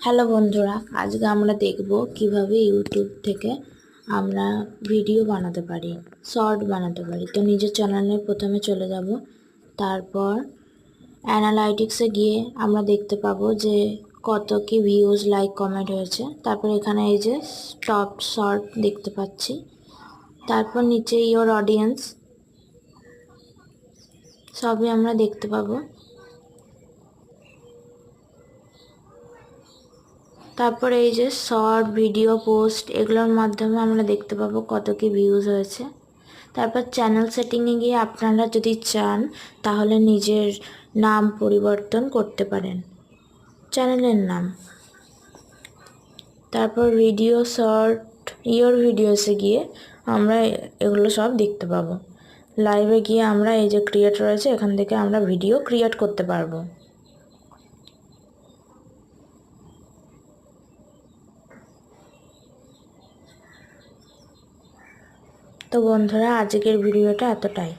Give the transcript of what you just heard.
Hello বন্ধুরা, আজকে আমরা দেখব কিভাবে ইউটিউব থেকে আমরা ভিডিও বানাতে পারি, শর্ট বানাতে পারি। তো নিজের চ্যানেলে প্রথমে চলে যাব, তারপর অ্যানালাইটিক্সে গিয়ে আমরা দেখতে পাবো যে কত কি ভিউজ, লাইক, কমেন্ট হয়েছে। তারপর এখানে এই যে টপ শর্ট দেখতে পাচ্ছি। তারপর নিচে ইয়োর অডিয়েন্স, সবই আমরা দেখতে পাবো। তারপরে এই যে শর্ট ভিডিও পোস্ট, এগুলোর মাধ্যমে আমরা দেখতে পাবো কত কি ভিউজ হয়েছে। তারপর চ্যানেল সেটিংয়ে গিয়ে আপনারা যদি চান তাহলে নিজের নাম পরিবর্তন করতে পারেন, চ্যানেলের নাম। তারপর ভিডিও শর্ট, ইয়োর ভিডিওসে গিয়ে আমরা এগুলো সব দেখতে পাবো। লাইভে গিয়ে আমরা এই যে ক্রিয়েট রয়েছে, এখান থেকে আমরা ভিডিও ক্রিয়েট করতে পারবো। তো বন্ধুরা, আজকের ভিডিওটা এতটাই।